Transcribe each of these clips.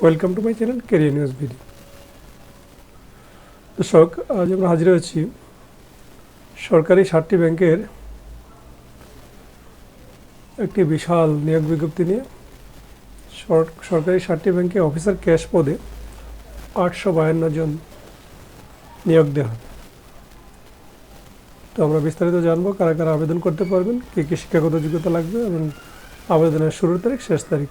Welcome to my channel career news video. দর্শক, আজ আমরা হাজির হয়েছি সরকারি 7টি ব্যাংকের একটি বিশাল নিয়োগ বিজ্ঞপ্তি নিয়ে। সরকারি 7টি ব্যাংকে অফিসার ক্যাশ পদে 852 জন নিয়োগ দেওয়া হবে। তো আমরা বিস্তারিত জানবো কারা কারা আবেদন করতে পারবেন, কী কী শিক্ষাগত যোগ্যতা লাগবে এবং আবেদনের শুরুর তারিখ, শেষ তারিখ।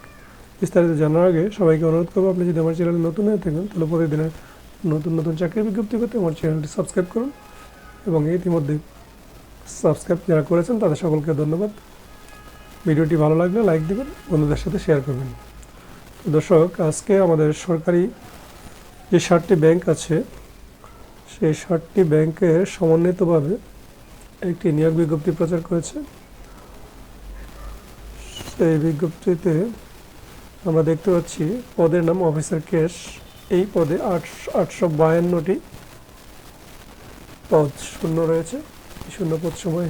বিস্তারিত জানার আগে সবাইকে অনুরোধ করবো, আপনি যদি আমার চ্যানেলে নতুন হয়ে থাকেন তাহলে প্রতিদিনের নতুন নতুন চাকরির বিজ্ঞপ্তি করতে আমার চ্যানেলটি সাবস্ক্রাইব করুন এবং ইতিমধ্যে সাবস্ক্রাইব যারা করেছেন তাদের সকলকে ধন্যবাদ। ভিডিওটি ভালো লাগলে লাইক দেবেন, বন্ধুদের সাথে শেয়ার করবেন। দর্শক, আজকে আমাদের সরকারি যে 7টি ব্যাংক আছে সেই 7টি ব্যাংকের সমন্বিতভাবে একটি নিয়োগ বিজ্ঞপ্তি প্রচার করেছে। সেই বিজ্ঞপ্তিতে আমরা দেখতে পাচ্ছি পদের নাম অফিসার ক্যাশ। এই পদে 852টি পদ শূন্য রয়েছে। এই শূন্য পদ সময়ে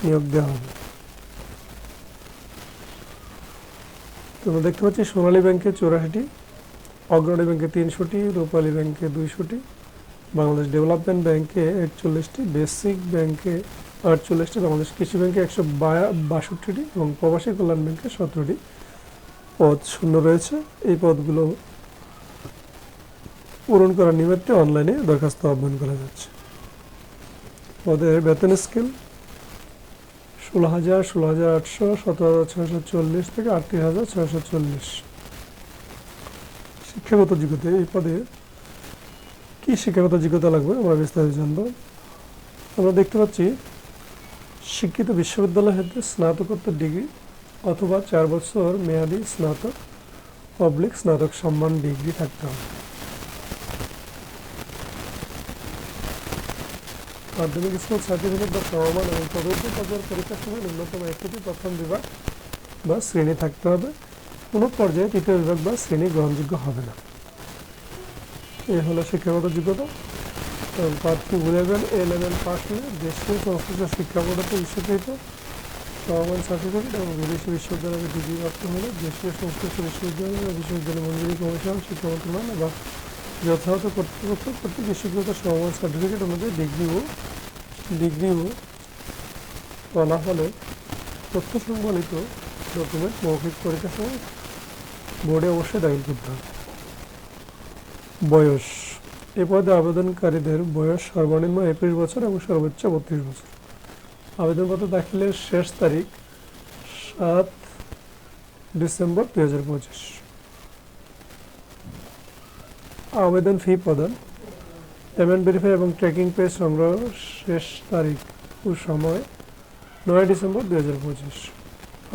নিয়োগ দেওয়া হবে। তোমরা দেখতে পাচ্ছি সোনালী ব্যাংকে 84টি, অগ্রণী ব্যাংকে 300টি, রূপালী ব্যাংকে 200টি, বাংলাদেশ ডেভেলপমেন্ট ব্যাংকে 41টি, বেসিক ব্যাংকে 48টি, বাংলাদেশ কৃষি ব্যাংকে 162টি এবং প্রবাসী কল্যাণ ব্যাংকে 17টি পদ শূন্য রয়েছে। এই পদগুলো পূরণ করার নিমিত্তে অনলাইনে দরখাস্ত আহ্বান করা যাচ্ছে। পদের বেতন স্কেল 16,000, 16,800, 17,640 থেকে 38,640। শিক্ষাগত যোগ্যতা, এই পদে কি শিক্ষাগত যোগ্যতা লাগবে আমরা বিস্তারিত জানবো। আমরা দেখতে পাচ্ছি শিক্ষিত বিশ্ববিদ্যালয় হতে স্নাতকোত্তর ডিগ্রি অথবা 4 বছর মেয়াদী স্নাতক স্নাতক সম্মান ডিগ্রি থাকতে হবে। মাধ্যমিক স্কুল সার্টিফিকেট বা সমমান এবং পরবর্তী পর্যায়ের পরীক্ষার সময় ন্যূনতম একটি প্রথম বিভাগ বা শ্রেণী থাকতে হবে। কোনো পর্যায়ে তৃতীয় বিভাগ বা শ্রেণী গ্রহণযোগ্য হবে না। এই হলো শিক্ষাগত যোগ্যতা। প্রার্থী A-level পাস হলে দেশীয় সংশ্লিষ্ট শিক্ষা বোর্ড বিশ্বকৃত সমমান সার্টিফিকেট এবং বিদেশি বিশ্ববিদ্যালয়ের ডিগ্রি প্রাপ্ত হলে দেশীয় সংশ্লিষ্ট বিশ্ববিদ্যালয় বা বিশ্ববিদ্যালয় মঞ্জুরি কমিশন, শিক্ষা মন্ত্রণালয় বা যথাযথ কর্তৃপক্ষ কর্তৃক স্বীকৃত সমমান সার্টিফিকেট অনুযায়ী ডিগ্রি ও ফলাফলের তথ্য সংবলিত ডকুমেন্ট মৌখিক পরীক্ষার সময় বোর্ডে অবশ্যই দাখিল করতে হবে। বয়স, এ পদে আবেদনকারীদের বয়স সর্বনিম্ন 21 বছর এবং সর্বোচ্চ 32 বছর। আবেদনপত্র দাখিলের শেষ তারিখ 7 ডিসেম্বর 2025। আবেদন ফি প্রদান, পেমেন্ট ভেরিফাই এবং ট্র্যাকিং পেজ সংগ্রহ শেষ তারিখ ও সময় 9 ডিসেম্বর 2025।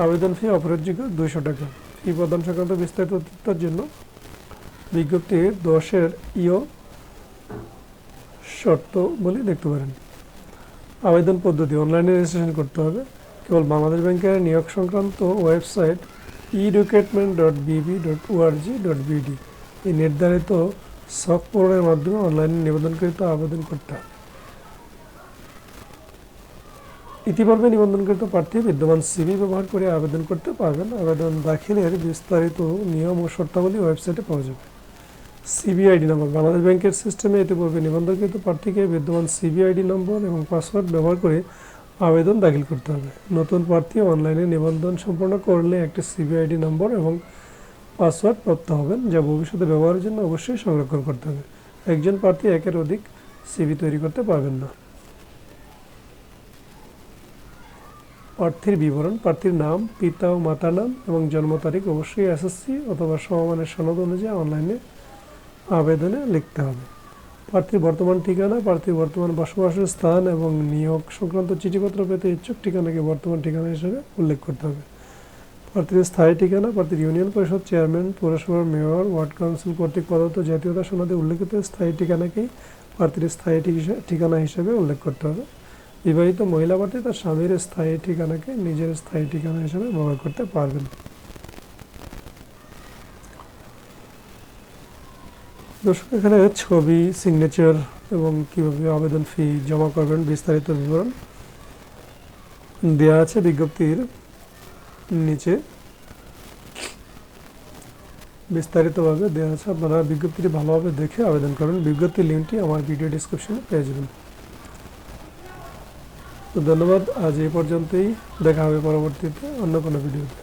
আবেদন ফি অপরিহার্য 200 টাকা। ফি প্রদান সংক্রান্ত বিস্তারিত তথ্যের জন্য বিজ্ঞপ্তির 10-এর ইও শর্ত বলে দেখতে পারেন। আবেদন পদ্ধতি, অনলাইনে রেজিস্ট্রেশন করতে হবে। কেবল বাংলাদেশ ব্যাংকের নিয়োগ সংক্রান্ত ওয়েবসাইট erecruitment.bb.org.bd এই নির্ধারিত সফট পূরণের মাধ্যমে অনলাইনে নিবন্ধনকৃত আবেদন করতে হবে। ইতিপূর্বে নিবন্ধনকৃত প্রার্থী বিদ্যমান সিভি ব্যবহার করে আবেদন করতে পারবেন। আবেদন দাখিলের বিস্তারিত নিয়ম ও শর্তাবলী ওয়েবসাইটে পাওয়া যাবে। সিবিআইডি নম্বর, বাংলাদেশ ব্যাংকের সিস্টেমে ইতিপূর্বে নিবন্ধনকৃত প্রার্থীকে বিদ্যমান সিবিআইডি নম্বর এবং পাসওয়ার্ড ব্যবহার করে আবেদন দাখিল করতে হবে। নতুন প্রার্থী অনলাইনে নিবন্ধন সম্পন্ন করলে একটি সিবিআইডি নম্বর এবং পাসওয়ার্ড প্রাপ্ত হবেন, যা ভবিষ্যতে ব্যবহারের জন্য অবশ্যই সংরক্ষণ করতে হবে। একজন প্রার্থী একের অধিক সিভি তৈরি করতে পারবেন না। প্রার্থীর বিবরণ, প্রার্থীর নাম, পিতা ও মাতার নাম এবং জন্ম তারিখ অবশ্যই এসএসসি অথবা সমমানের সনদ অনুযায়ী অনলাইনে আবেদনে লিখতে হবে। প্রার্থীর বর্তমান ঠিকানা, প্রার্থীর বর্তমান বসবাসের স্থান এবং নিয়োগ সংক্রান্ত চিঠিপত্র পেতে ইচ্ছুক ঠিকানাকে বর্তমান ঠিকানা হিসেবে উল্লেখ করতে হবে। প্রার্থীর স্থায়ী ঠিকানা, প্রার্থীর ইউনিয়ন পরিষদ চেয়ারম্যান, পৌরসভার মেয়র, ওয়ার্ড কাউন্সিল কর্তৃক প্রদত্ত জাতীয়তা সনদে উল্লেখিত স্থায়ী ঠিকানাকেই প্রার্থীর স্থায়ী ঠিকানা হিসেবে উল্লেখ করতে হবে। বিবাহিত মহিলা প্রার্থী তার স্বামীর স্থায়ী ঠিকানাকে নিজের স্থায়ী ঠিকানা হিসেবে ব্যবহার করতে পারবেন। দর্শক, এখানে ছবি, সিগনেচার এবং কীভাবে আবেদন ফি জমা করবেন বিস্তারিত বিবরণ দেওয়া আছে বিজ্ঞপ্তির নিচে। বিস্তারিতভাবে দেওয়া আছে, আপনারা বিজ্ঞপ্তিটি ভালোভাবে দেখে আবেদন করবেন। বিজ্ঞপ্তির লিঙ্কটি আমার ভিডিও ডিসক্রিপশনে পেয়ে যাবেন। তো ধন্যবাদ, আজ এই পর্যন্তই, দেখা হবে পরবর্তীতে অন্য কোনো ভিডিওতে।